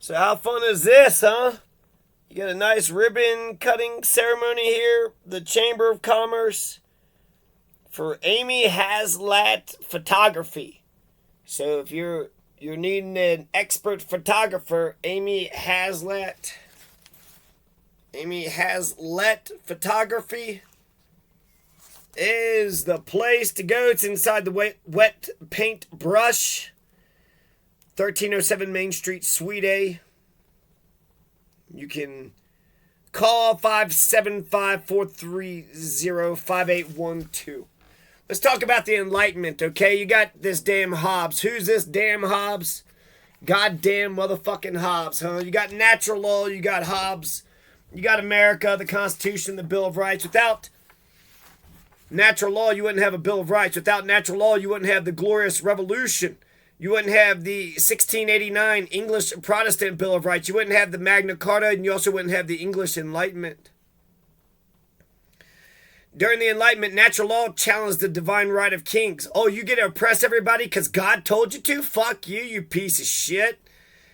So how fun is this, huh? You got a nice ribbon cutting ceremony here, the Chamber of Commerce for Amy Haslat Photography. So if you're needing an expert photographer, Amy Haslet Photography is the place to go. It's inside the wet paint brush, 1307 Main Street, Suite A. You can call 575-430-5812. Let's talk about the Enlightenment, okay? You got this damn Hobbes. Who's this damn Hobbes? Goddamn motherfucking Hobbes, huh? You got natural law, you got Hobbes, you got America, the Constitution, the Bill of Rights. Without natural law, you wouldn't have a Bill of Rights. Without natural law, you wouldn't have the Glorious Revolution. You wouldn't have the 1689 English Protestant Bill of Rights. You wouldn't have the Magna Carta, and you also wouldn't have the English Enlightenment. During the Enlightenment, natural law challenged the divine right of kings. Oh, you get to oppress everybody because God told you to? Fuck you, you piece of shit.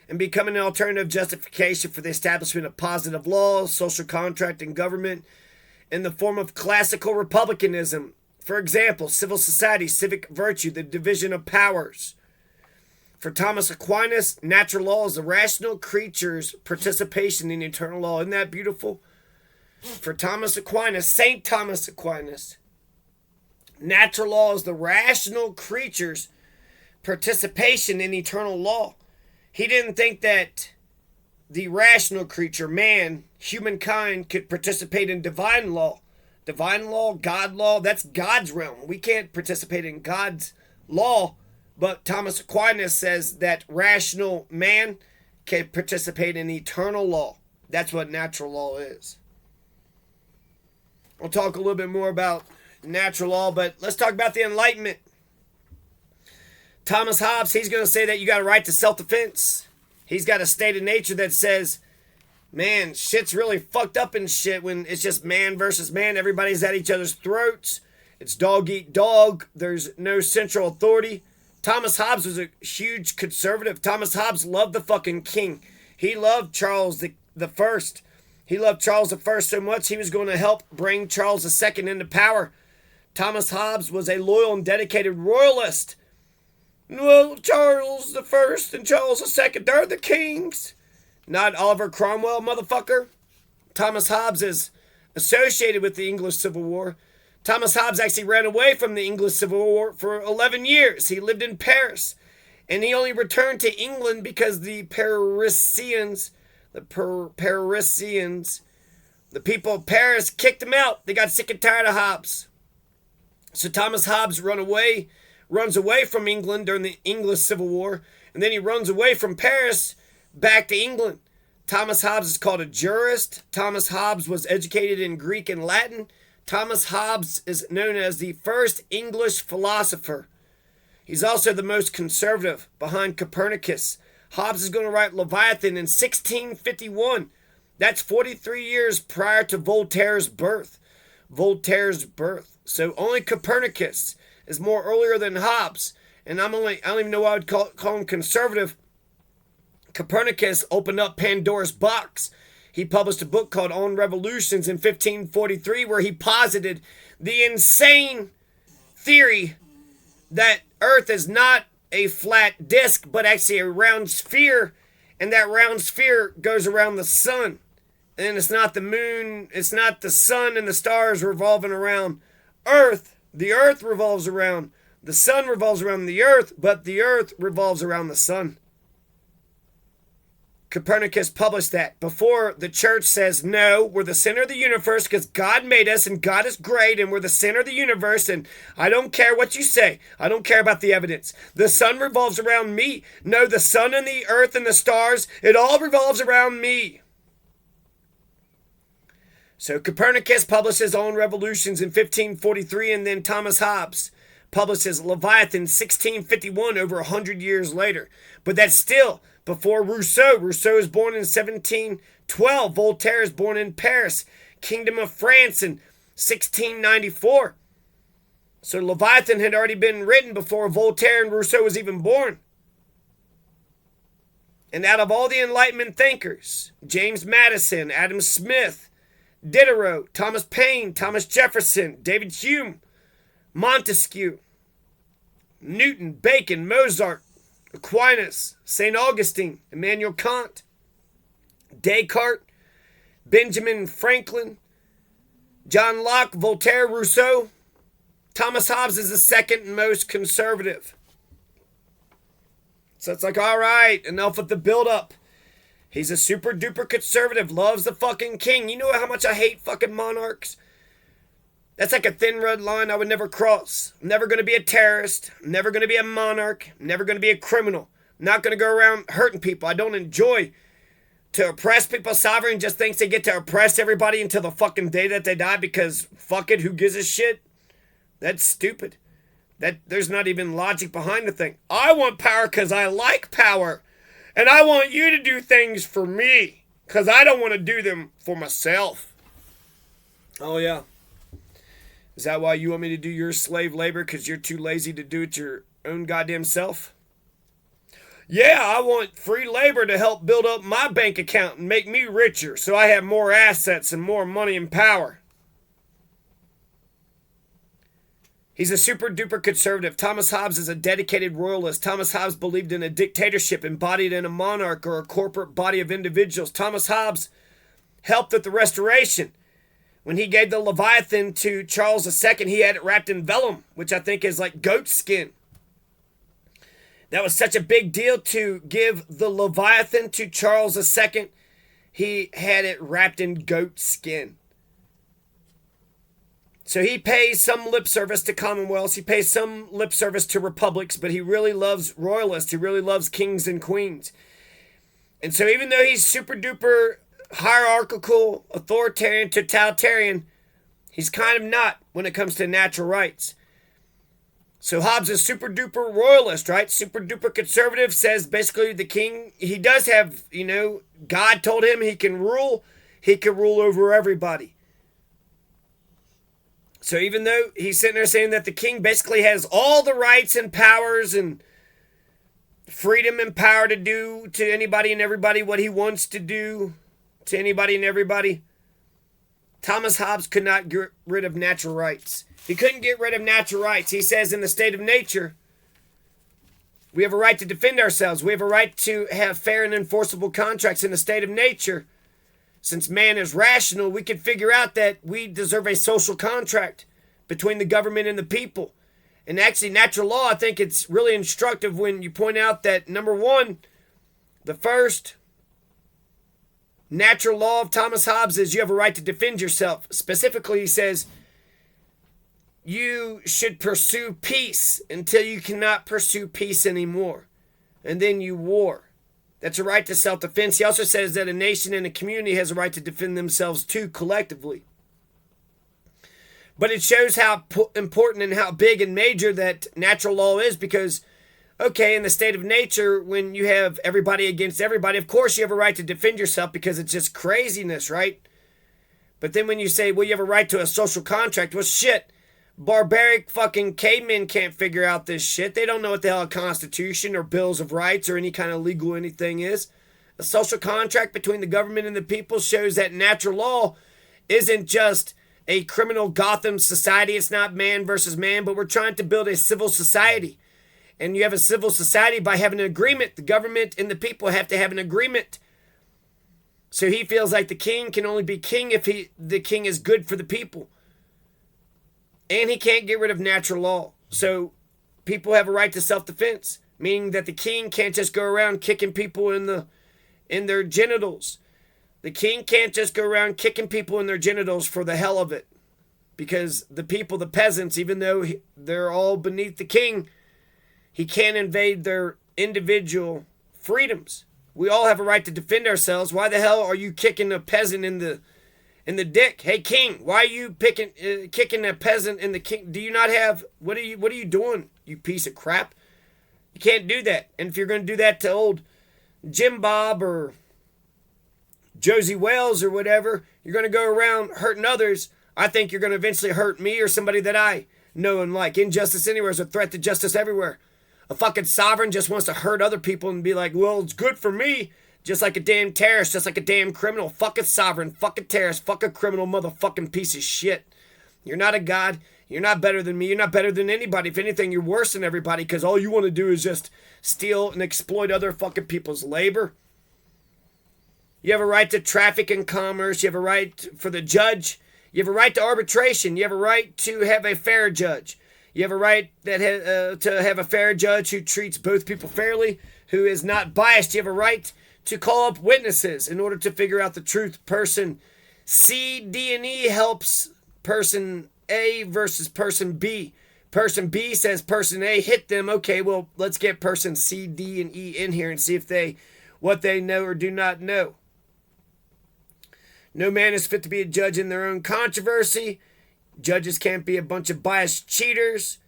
And become an alternative justification for the establishment of positive law, social contract, and government in the form of classical republicanism. For example, civil society, civic virtue, the division of powers. For Thomas Aquinas, natural law is the rational creature's participation in eternal law. Isn't that beautiful? For Thomas Aquinas, St. Thomas Aquinas, natural law is the rational creature's participation in eternal law. He didn't think that the rational creature, man, humankind, could participate in divine law. Divine law, God law, that's God's realm. We can't participate in God's law. But Thomas Aquinas says that rational man can participate in eternal law. That's what natural law is. We'll talk a little bit more about natural law, but let's talk about the Enlightenment. Thomas Hobbes, he's going to say that you got a right to self-defense. He's got a state of nature that says, man, shit's really fucked up and shit when it's just man versus man. Everybody's at each other's throats. It's dog eat dog. There's no central authority. Thomas Hobbes was a huge conservative. Thomas Hobbes loved the fucking king. He loved Charles the First. He loved Charles I so much he was going to help bring Charles II into power. Thomas Hobbes was a loyal and dedicated royalist. Well, Charles I and Charles II, they're the kings. Not Oliver Cromwell, motherfucker. Thomas Hobbes is associated with the English Civil War. Thomas Hobbes actually ran away from the English Civil War for 11 years. He lived in Paris. And he only returned to England because the Parisians, the people of Paris kicked him out. They got sick and tired of Hobbes. So Thomas Hobbes runs away from England during the English Civil War. And then he runs away from Paris back to England. Thomas Hobbes is called a jurist. Thomas Hobbes was educated in Greek and Latin. Thomas Hobbes is known as the first English philosopher. He's also the most conservative behind Copernicus. Hobbes is going to write Leviathan in 1651. That's 43 years prior to Voltaire's birth. So only Copernicus is more earlier than Hobbes. And I don't even know why I would call him conservative. Copernicus opened up Pandora's box. He published a book called On Revolutions in 1543 where he posited the insane theory that Earth is not a flat disk but actually a round sphere, and that round sphere goes around the sun. And it's not the moon, it's not the sun and the stars revolving around Earth. The Earth revolves around the sun, revolves around the Earth, but the Earth revolves around the sun. Copernicus published that before the church says, no, we're the center of the universe because God made us and God is great and we're the center of the universe and I don't care what you say. I don't care about the evidence. The sun revolves around me. No, the sun and the earth and the stars, it all revolves around me. So Copernicus publishes On Revolutions in 1543, and then Thomas Hobbes publishes Leviathan 1651 over 100 years later. But that's still before Rousseau. Rousseau is born in 1712. Voltaire is born in Paris, Kingdom of France, in 1694. So Leviathan had already been written before Voltaire and Rousseau was even born. And out of all the Enlightenment thinkers, James Madison, Adam Smith, Diderot, Thomas Paine, Thomas Jefferson, David Hume, Montesquieu, Newton, Bacon, Mozart, Aquinas, St. Augustine, Immanuel Kant, Descartes, Benjamin Franklin, John Locke, Voltaire, Rousseau, Thomas Hobbes is the second most conservative. So it's like, all right, enough with the build-up. He's a super duper conservative, loves the fucking king. You know how much I hate fucking monarchs? That's like a thin red line I would never cross. I'm never going to be a terrorist. I'm never going to be a monarch. I'm never going to be a criminal. I'm not going to go around hurting people. I don't enjoy to oppress people. Sovereign just thinks they get to oppress everybody until the fucking day that they die because fuck it, who gives a shit? That's stupid. There's not even logic behind the thing. I want power because I like power. And I want you to do things for me because I don't want to do them for myself. Oh, yeah. Is that why you want me to do your slave labor because you're too lazy to do it your own goddamn self? Yeah, I want free labor to help build up my bank account and make me richer so I have more assets and more money and power. He's a super duper conservative. Thomas Hobbes is a dedicated royalist. Thomas Hobbes believed in a dictatorship embodied in a monarch or a corporate body of individuals. Thomas Hobbes helped with the Restoration. When he gave the Leviathan to Charles II, he had it wrapped in vellum, which I think is like goat skin. That was such a big deal to give the Leviathan to Charles II. He had it wrapped in goat skin. So he pays some lip service to commonwealths. He pays some lip service to republics, but he really loves royalists. He really loves kings and queens. And so even though he's super duper hierarchical, authoritarian, totalitarian, he's kind of not when it comes to natural rights. So Hobbes is super duper royalist, right? Super duper conservative, says basically the king, he does have, God told him he can rule over everybody. So even though he's sitting there saying that the king basically has all the rights and powers and freedom and power to do to anybody and everybody what he wants to do to anybody and everybody, Thomas Hobbes could not get rid of natural rights. He couldn't get rid of natural rights. He says in the state of nature, we have a right to defend ourselves. We have a right to have fair and enforceable contracts in the state of nature. Since man is rational, we can figure out that we deserve a social contract between the government and the people. And actually, natural law, I think it's really instructive when you point out that, number one, the first natural law of Thomas Hobbes is you have a right to defend yourself. Specifically, he says, you should pursue peace until you cannot pursue peace anymore. And then you war. That's a right to self-defense. He also says that a nation and a community has a right to defend themselves too collectively. But it shows how important and how big and major that natural law is because, okay, in the state of nature, when you have everybody against everybody, of course you have a right to defend yourself because it's just craziness, right? But then when you say, well, you have a right to a social contract, well, shit. Barbaric fucking cavemen can't figure out this shit. They don't know what the hell a constitution or bills of rights or any kind of legal anything is. A social contract between the government and the people shows that natural law isn't just a criminal Gotham society. It's not man versus man, but we're trying to build a civil society. And you have a civil society by having an agreement. The government and the people have to have an agreement. So he feels like the king can only be king if the king is good for the people. And he can't get rid of natural law. So people have a right to self-defense, meaning that the king can't just go around kicking people in their genitals. The king can't just go around kicking people in their genitals for the hell of it. Because the people, the peasants, even though they're all beneath the king, he can't invade their individual freedoms. We all have a right to defend ourselves. Why the hell are you kicking a peasant in the dick? Hey, king, why are you kicking a peasant in the king? Do you not have, what are you doing, you piece of crap? You can't do that. And if you're going to do that to old Jim Bob or Josie Wales or whatever, you're going to go around hurting others. I think you're going to eventually hurt me or somebody that I know and like. Injustice anywhere is a threat to justice everywhere. A fucking sovereign just wants to hurt other people and be like, well, it's good for me. Just like a damn terrorist, just like a damn criminal. Fucking sovereign, fucking terrorist, fucking criminal, motherfucking piece of shit. You're not a god. You're not better than me. You're not better than anybody. If anything, you're worse than everybody because all you want to do is just steal and exploit other fucking people's labor. You have a right to traffic and commerce. You have a right for the judge. You have a right to arbitration. You have a right to have a fair judge. You have a right to have a fair judge who treats both people fairly, who is not biased. You have a right to call up witnesses in order to figure out the truth. Person C, D, and E helps person A versus person B. Person B says person A hit them. Okay, well, let's get person C, D, and E in here and see if what they know or do not know. No man is fit to be a judge in their own controversy. Judges can't be a bunch of biased cheaters.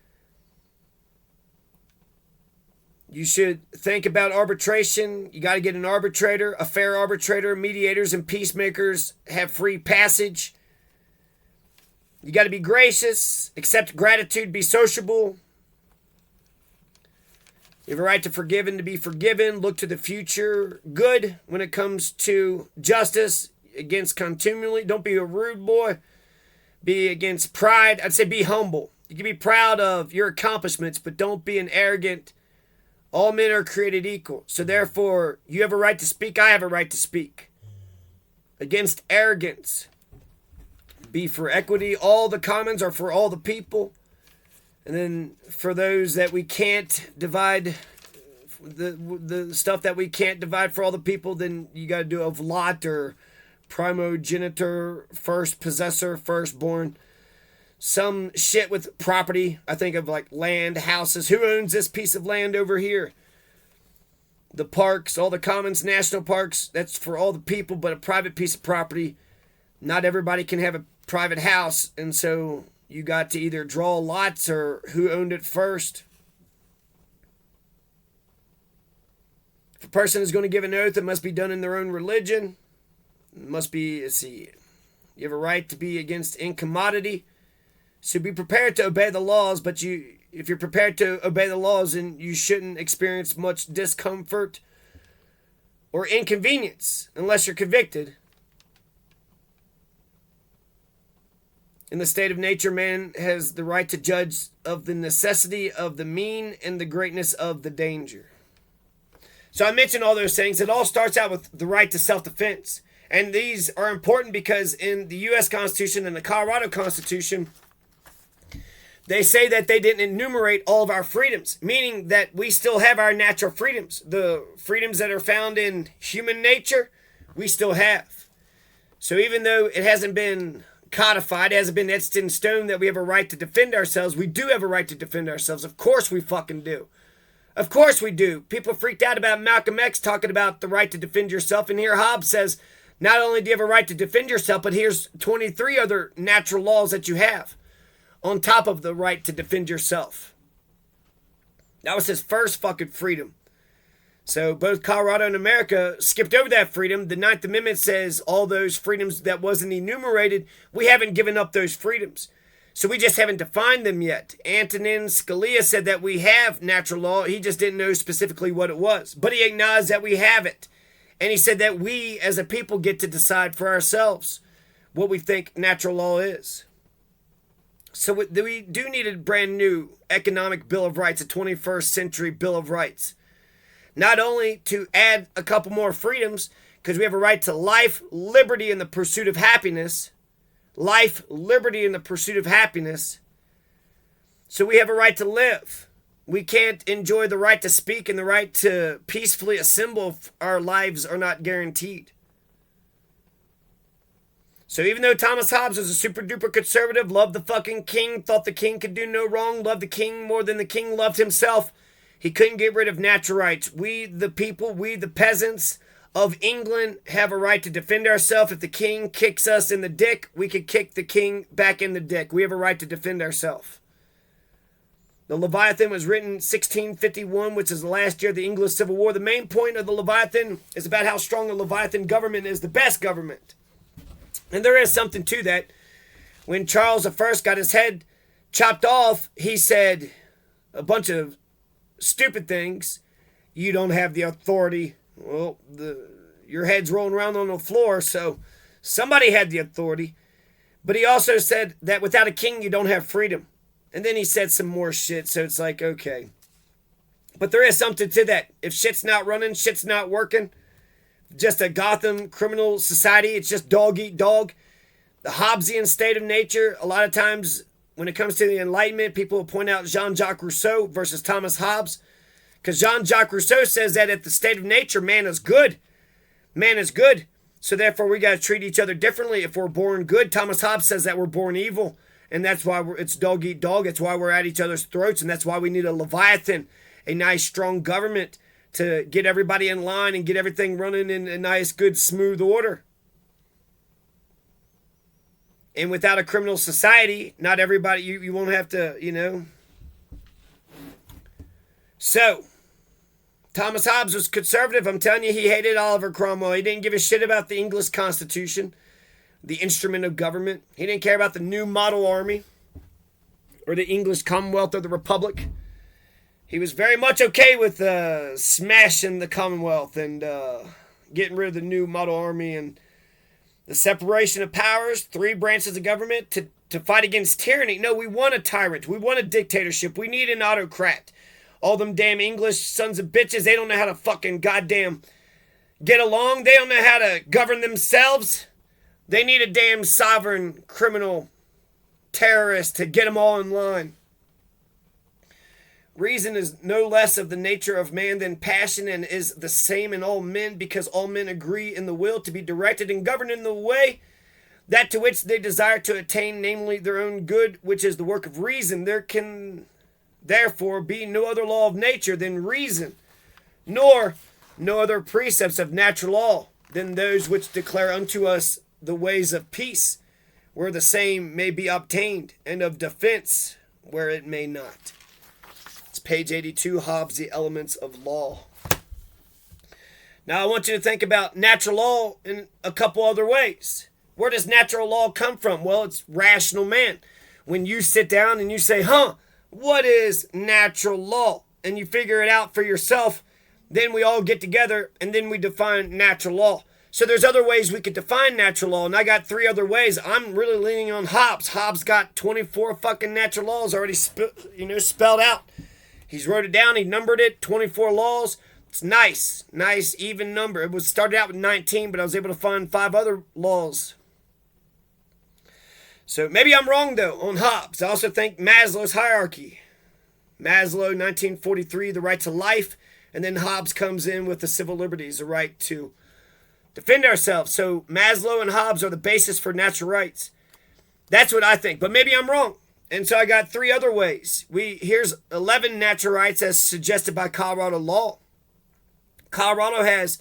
You should think about arbitration. You got to get an arbitrator, a fair arbitrator. Mediators and peacemakers have free passage. You got to be gracious, accept gratitude, be sociable. You have a right to forgive and to be forgiven. Look to the future good when it comes to justice against contumely. Don't be a rude boy. Be against pride. I'd say be humble. You can be proud of your accomplishments, but don't be an arrogant. All men are created equal. So therefore, you have a right to speak. I have a right to speak. Against arrogance. Be for equity. All the commons are for all the people. And then for those that we can't divide, the stuff that we can't divide for all the people, then you got to do of lot or primogenitor, first possessor, firstborn. Some shit with property. I think of like land, houses. Who owns this piece of land over here? The parks, all the commons, national parks, that's for all the people, but a private piece of property. Not everybody can have a private house, and so you got to either draw lots or who owned it first. If a person is going to give an oath, it must be done in their own religion. It must be, let's see, you have a right to be against incommodity. So be prepared to obey the laws, but if you're prepared to obey the laws, then you shouldn't experience much discomfort or inconvenience unless you're convicted. In the state of nature, man has the right to judge of the necessity of the mean and the greatness of the danger. So I mentioned all those things. It all starts out with the right to self-defense. And these are important because in the U.S. Constitution and the Colorado Constitution, they say that they didn't enumerate all of our freedoms, meaning that we still have our natural freedoms. The freedoms that are found in human nature, we still have. So even though it hasn't been codified, it hasn't been etched in stone that we have a right to defend ourselves, we do have a right to defend ourselves. Of course we fucking do. Of course we do. People freaked out about Malcolm X talking about the right to defend yourself, and here Hobbes says, not only do you have a right to defend yourself, but here's 23 other natural laws that you have on top of the right to defend yourself. That was his first fucking freedom. So both Colorado and America skipped over that freedom. The Ninth Amendment says all those freedoms that wasn't enumerated, we haven't given up those freedoms. So we just haven't defined them yet. Antonin Scalia said that we have natural law. He just didn't know specifically what it was. But he acknowledged that we have it. And he said that we as a people get to decide for ourselves what we think natural law is. So we do need a brand new economic Bill of Rights, a 21st century Bill of Rights. Not only to add a couple more freedoms, because we have a right to life, liberty, and the pursuit of happiness. Life, liberty, and the pursuit of happiness. So we have a right to live. We can't enjoy the right to speak and the right to peacefully assemble if our lives are not guaranteed. So even though Thomas Hobbes was a super duper conservative, loved the fucking king, thought the king could do no wrong, loved the king more than the king loved himself, he couldn't get rid of natural rights. We, the people, we, the peasants of England, have a right to defend ourselves. If the king kicks us in the dick, we could kick the king back in the dick. We have a right to defend ourselves. The Leviathan was written in 1651, which is the last year of the English Civil War. The main point of the Leviathan is about how strong the Leviathan government is the best government. And there is something to that. When Charles I got his head chopped off, he said a bunch of stupid things, you don't have the authority. Well, your head's rolling around on the floor, so somebody had the authority. But he also said that without a king, you don't have freedom. And then he said some more shit, so it's like, okay. But there is something to that. If shit's not running, shit's not working, just a Gotham criminal society, it's just dog eat dog. The Hobbesian state of nature, a lot of times when it comes to the Enlightenment, people will point out Jean-Jacques Rousseau versus Thomas Hobbes. Because Jean-Jacques Rousseau says that at the state of nature, man is good. Man is good. So therefore, we got to treat each other differently. If we're born good, Thomas Hobbes says that we're born evil. And that's why it's dog eat dog. It's why we're at each other's throats. And that's why we need a Leviathan, a nice, strong government to get everybody in line and get everything running in a nice, good, smooth order. And without a criminal society, not everybody, you won't have to, So, Thomas Hobbes was conservative. I'm telling you, he hated Oliver Cromwell. He didn't give a shit about the English Constitution, the instrument of government. He didn't care about the new model army or the English Commonwealth or the Republic. He was very much okay with smashing the Commonwealth and getting rid of the new model army and the separation of powers, 3 branches of government to fight against tyranny. No, we want a tyrant. We want a dictatorship. We need an autocrat. All them damn English sons of bitches, they don't know how to fucking goddamn get along. They don't know how to govern themselves. They need a damn sovereign criminal terrorist to get them all in line. Reason is no less of the nature of man than passion, and is the same in all men, because all men agree in the will to be directed and governed in the way that to which they desire to attain, namely their own good, which is the work of reason. There can therefore be no other law of nature than reason, nor no other precepts of natural law than those which declare unto us the ways of peace, where the same may be obtained, and of defense, where it may not. Page 82, Hobbes, The Elements of Law. Now I want you to think about natural law in a couple other ways. Where does natural law come from? Well, it's rational man. When you sit down and you say, what is natural law? And you figure it out for yourself, then we all get together and then we define natural law. So there's other ways we could define natural law, and I got 3 other ways. I'm really leaning on Hobbes. Hobbes got 24 fucking natural laws already spelled out. He's wrote it down. He numbered it. 24 laws. It's nice. Nice, even number. It was started out with 19, but I was able to find 5 other laws. So maybe I'm wrong, though, on Hobbes. I also think Maslow's hierarchy. Maslow, 1943, the right to life. And then Hobbes comes in with the civil liberties, the right to defend ourselves. So Maslow and Hobbes are the basis for natural rights. That's what I think. But maybe I'm wrong. And so I got 3 other ways. Here's 11 natural rights as suggested by Colorado law. Colorado has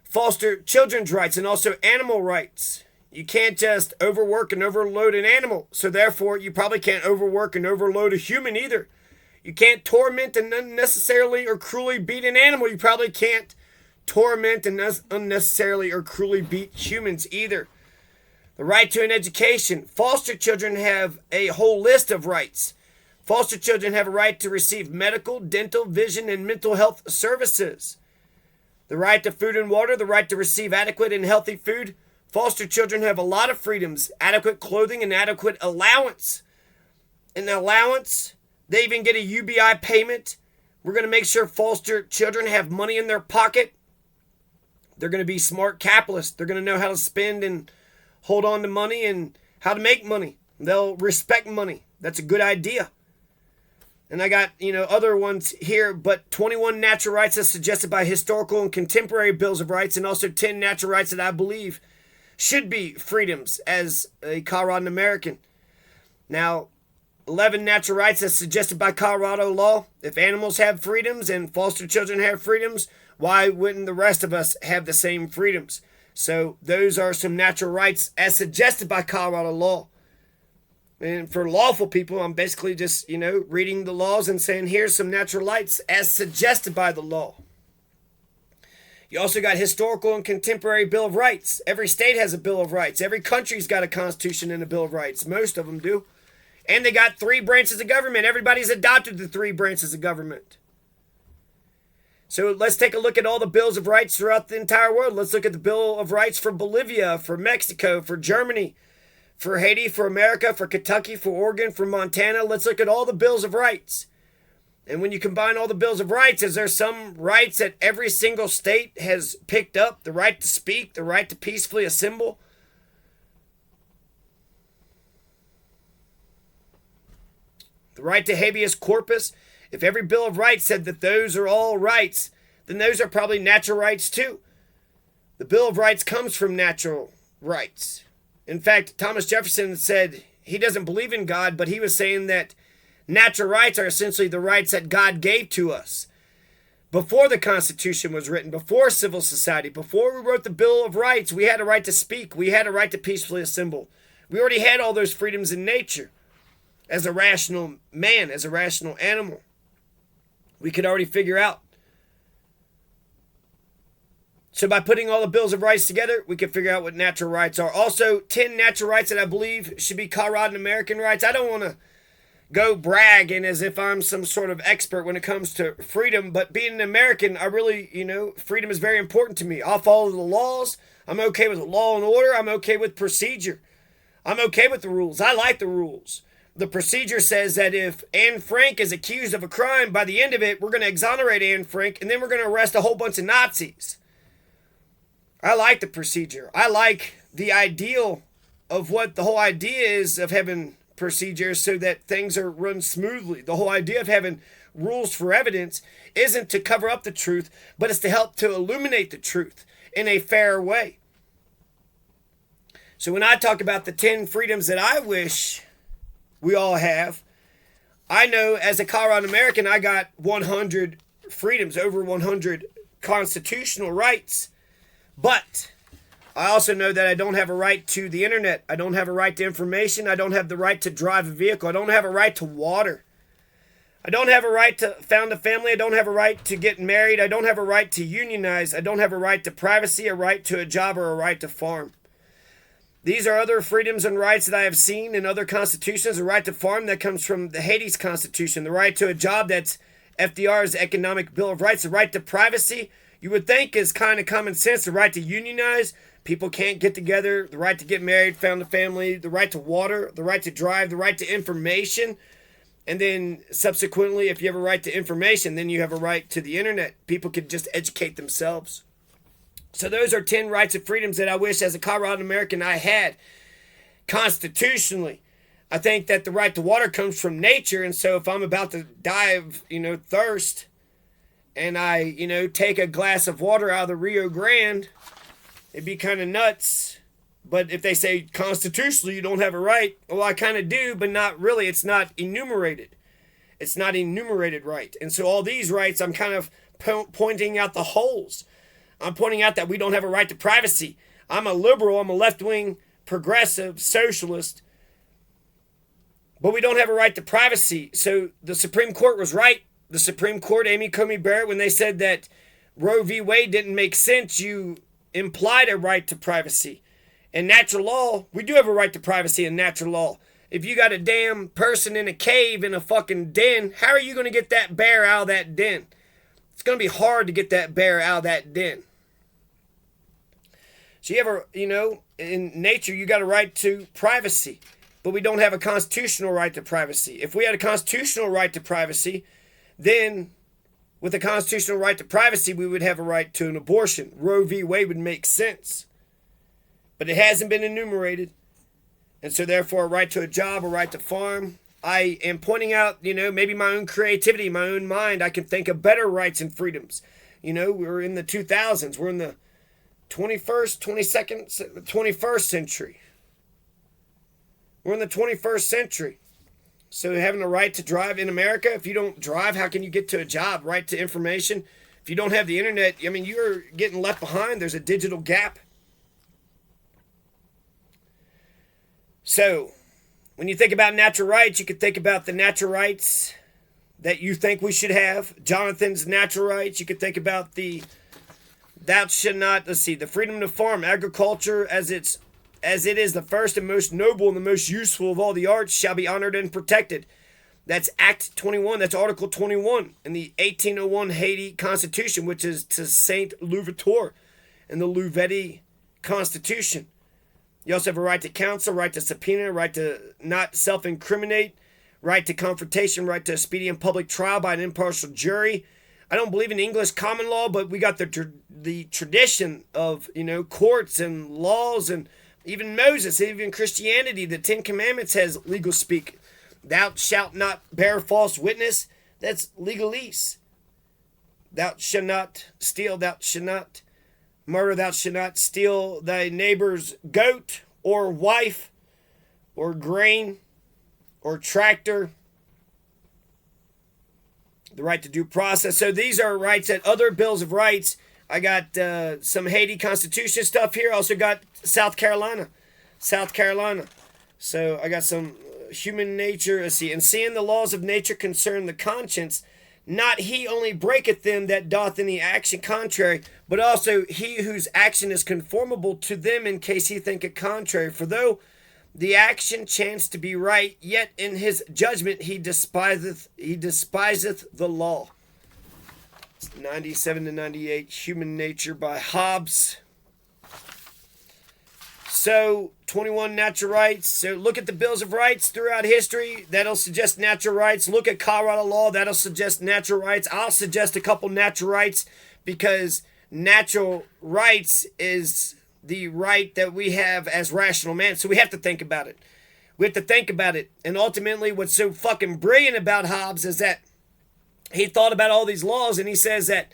foster children's rights and also animal rights. You can't just overwork and overload an animal. So therefore, you probably can't overwork and overload a human either. You can't torment and unnecessarily or cruelly beat an animal. You probably can't torment and unnecessarily or cruelly beat humans either. The right to an education. Foster children have a whole list of rights. Foster children have a right to receive medical, dental, vision, and mental health services. The right to food and water. The right to receive adequate and healthy food. Foster children have a lot of freedoms. Adequate clothing and adequate allowance. An allowance. They even get a UBI payment. We're going to make sure foster children have money in their pocket. They're going to be smart capitalists. They're going to know how to spend and hold on to money and how to make money. They'll respect money. That's a good idea. And I got, other ones here, but 21 natural rights as suggested by historical and contemporary bills of rights, and also 10 natural rights that I believe should be freedoms as a Coloradan American. Now, 11 natural rights as suggested by Colorado law. If animals have freedoms and foster children have freedoms, why wouldn't the rest of us have the same freedoms? So those are some natural rights as suggested by Colorado law. And for lawful people, I'm basically just, reading the laws and saying, here's some natural rights as suggested by the law. You also got historical and contemporary Bill of Rights. Every state has a Bill of Rights. Every country's got a constitution and a Bill of Rights. Most of them do. And they got 3 branches of government. Everybody's adopted the 3 branches of government. So let's take a look at all the bills of rights throughout the entire world. Let's look at the Bill of Rights for Bolivia, for Mexico, for Germany, for Haiti, for America, for Kentucky, for Oregon, for Montana. Let's look at all the bills of rights. And when you combine all the bills of rights, is there some rights that every single state has picked up? The right to speak, the right to peacefully assemble, the right to habeas corpus. If every Bill of Rights said that those are all rights, then those are probably natural rights too. The Bill of Rights comes from natural rights. In fact, Thomas Jefferson said he doesn't believe in God, but he was saying that natural rights are essentially the rights that God gave to us. Before the Constitution was written, before civil society, before we wrote the Bill of Rights, we had a right to speak. We had a right to peacefully assemble. We already had all those freedoms in nature as a rational man, as a rational animal. We could already figure out. So by putting all the bills of rights together, we can figure out what natural rights are. Also, 10 natural rights that I believe should be Colorado American rights. I don't want to go bragging as if I'm some sort of expert when it comes to freedom, but being an American, I really, freedom is very important to me. I'll follow the laws. I'm okay with law and order. I'm okay with procedure. I'm okay with the rules. I like the rules. The procedure says that if Anne Frank is accused of a crime, by the end of it, we're going to exonerate Anne Frank, and then we're going to arrest a whole bunch of Nazis. I like the procedure. I like the ideal of what the whole idea is of having procedures so that things are run smoothly. The whole idea of having rules for evidence isn't to cover up the truth, but it's to help to illuminate the truth in a fair way. So when I talk about the 10 freedoms that I wish we all have, I know as a Colorado American, I got 100 freedoms, over 100 constitutional rights. But I also know that I don't have a right to the internet. I don't have a right to information. I don't have the right to drive a vehicle. I don't have a right to water. I don't have a right to found a family. I don't have a right to get married. I don't have a right to unionize. I don't have a right to privacy, a right to a job, or a right to farm. These are other freedoms and rights that I have seen in other constitutions. The right to farm, that comes from the Haiti's constitution. The right to a job, that's FDR's Economic Bill of Rights. The right to privacy, you would think is kind of common sense. The right to unionize, people can't get together. The right to get married, found a family. The right to water, the right to drive, the right to information. And then subsequently, if you have a right to information, then you have a right to the internet. People could just educate themselves. So those are 10 rights and freedoms that I wish as a Colorado American I had constitutionally. I think that the right to water comes from nature, and so if I'm about to die of, thirst, and I, take a glass of water out of the Rio Grande, it'd be kind of nuts. But if they say constitutionally you don't have a right, well, I kind of do, but not really. It's not enumerated. It's not enumerated right. And so all these rights, I'm kind of pointing out the holes. I'm pointing out that we don't have a right to privacy. I'm a liberal. I'm a left-wing, progressive, socialist. But we don't have a right to privacy. So the Supreme Court was right. The Supreme Court, Amy Coney Barrett, when they said that Roe v. Wade didn't make sense, you implied a right to privacy. In natural law, we do have a right to privacy in natural law. If you got a damn person in a cave in a fucking den, how are you going to get that bear out of that den? It's going to be hard to get that bear out of that den. So you have in nature, you got a right to privacy, but we don't have a constitutional right to privacy. If we had a constitutional right to privacy, then with a constitutional right to privacy, we would have a right to an abortion. Roe v. Wade would make sense, but it hasn't been enumerated. And so therefore, a right to a job, a right to farm. I am pointing out, maybe my own creativity, my own mind. I can think of better rights and freedoms. We're in the 2000s. We're in the 21st century. We're in the 21st century. So having a right to drive in America, if you don't drive, how can you get to a job? Right to information. If you don't have the internet, you're getting left behind. There's a digital gap. So when you think about natural rights, you could think about the natural rights that you think we should have. Jonathan's natural rights. You could think about the freedom to farm, agriculture as it is the first and most noble and the most useful of all the arts shall be honored and protected. That's Act 21. That's Article 21 in the 1801 Haiti Constitution, which is to Saint Louverture in the Louvetti Constitution. You also have a right to counsel, right to subpoena, right to not self-incriminate, right to confrontation, right to a speedy and public trial by an impartial jury. I don't believe in English common law, but we got the tradition of, courts and laws, and even Moses, even Christianity, the Ten Commandments has legal speak. Thou shalt not bear false witness. That's legalese. Thou shalt not steal. Thou shalt not murder. Thou shalt not steal thy neighbor's goat or wife or grain or tractor. The right to due process. So these are rights that other bills of rights. I got some Haiti Constitution stuff here. Also got South Carolina. So I got some human nature. Let's see. And seeing the laws of nature concern the conscience, not he only breaketh them that doth any action contrary, but also he whose action is conformable to them, in case he think it contrary. For though the action chanced to be right, yet in his judgment he despiseth the law. 97 to 98, Human Nature by Hobbes. So, 21 natural rights. So, look at the Bills of Rights throughout history. That'll suggest natural rights. Look at Colorado law. That'll suggest natural rights. I'll suggest a couple natural rights because natural rights is the right that we have as rational man. So, we have to think about it. And ultimately, what's so fucking brilliant about Hobbes is that he thought about all these laws, and he says that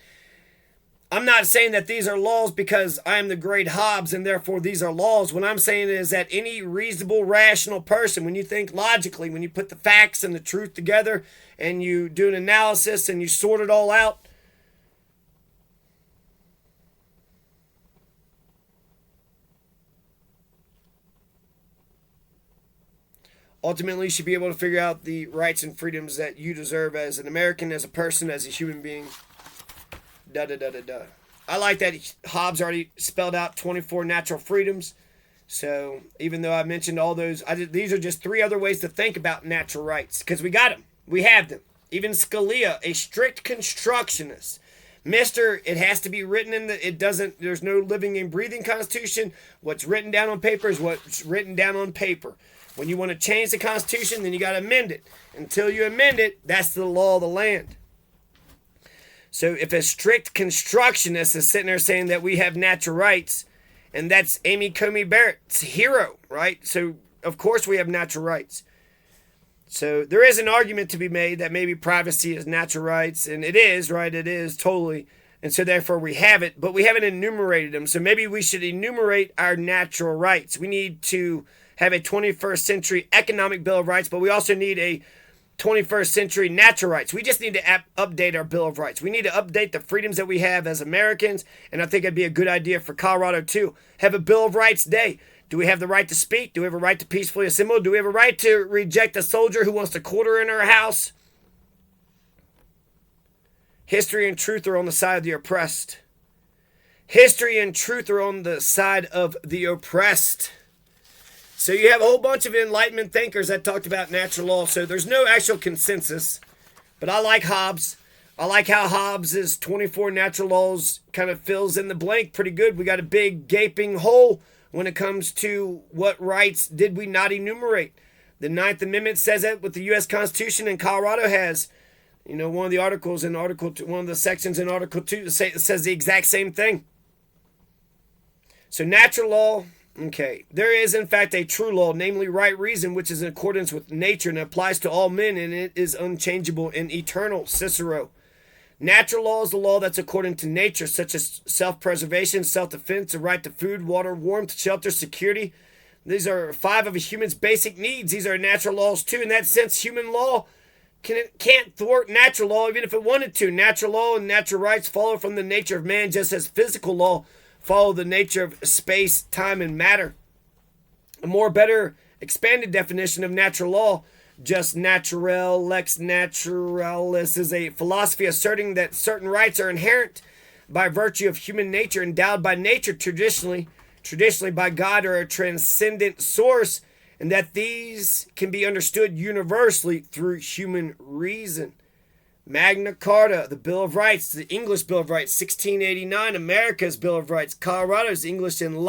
I'm not saying that these are laws because I am the great Hobbes and therefore these are laws. What I'm saying is that any reasonable, rational person, when you think logically, when you put the facts and the truth together and you do an analysis and you sort it all out, ultimately you should be able to figure out the rights and freedoms that you deserve as an American, as a person, as a human being. I like that Hobbes already spelled out 24 natural freedoms. So even though I mentioned all those, these are just three other ways to think about natural rights. Because we got them. We have them. Even Scalia, a strict constructionist. It has to be written there's no living and breathing constitution. What's written down on paper is what's written down on paper. When you want to change the Constitution, then you got to amend it. Until you amend it, that's the law of the land. So if a strict constructionist is sitting there saying that we have natural rights, and that's Amy Coney Barrett's hero, right? So, of course we have natural rights. So there is an argument to be made that maybe privacy is natural rights, and it is, right? It is, totally. And so therefore we have it, but we haven't enumerated them. So maybe we should enumerate our natural rights. We need to have a 21st century economic Bill of Rights, but we also need a 21st century natural rights. We just need to update our Bill of Rights. We need to update the freedoms that we have as Americans, and I think it'd be a good idea for Colorado too. Have a Bill of Rights day. Do we have the right to speak? Do we have a right to peacefully assemble? Do we have a right to reject a soldier who wants to quarter in our house? History and truth are on the side of the oppressed. History and truth are on the side of the oppressed. So you have a whole bunch of Enlightenment thinkers that talked about natural law. So there's no actual consensus. But I like Hobbes. I like how Hobbes' 24 natural laws kind of fills in the blank pretty good. We got a big gaping hole when it comes to what rights did we not enumerate. The Ninth Amendment says that with the U.S. Constitution, and Colorado has, one of the articles in Article 2, one of the sections in Article 2 says the exact same thing. So natural law, okay. There is, in fact, a true law, namely right reason, which is in accordance with nature and applies to all men, and it is unchangeable and eternal. Cicero. Natural law is the law that's according to nature, such as self-preservation, self-defense, the right to food, water, warmth, shelter, security. These are 5 of a human's basic needs. These are natural laws, too. In that sense, human law can't thwart natural law, even if it wanted to. Natural law and natural rights follow from the nature of man, just as physical law follow the nature of space, time, and matter. A more better expanded definition of natural law, just naturel, lex naturalis, is a philosophy asserting that certain rights are inherent by virtue of human nature, endowed by nature traditionally by God or a transcendent source, and that these can be understood universally through human reason. Magna Carta, the Bill of Rights, the English Bill of Rights, 1689, America's Bill of Rights, Colorado's English Enlightenment.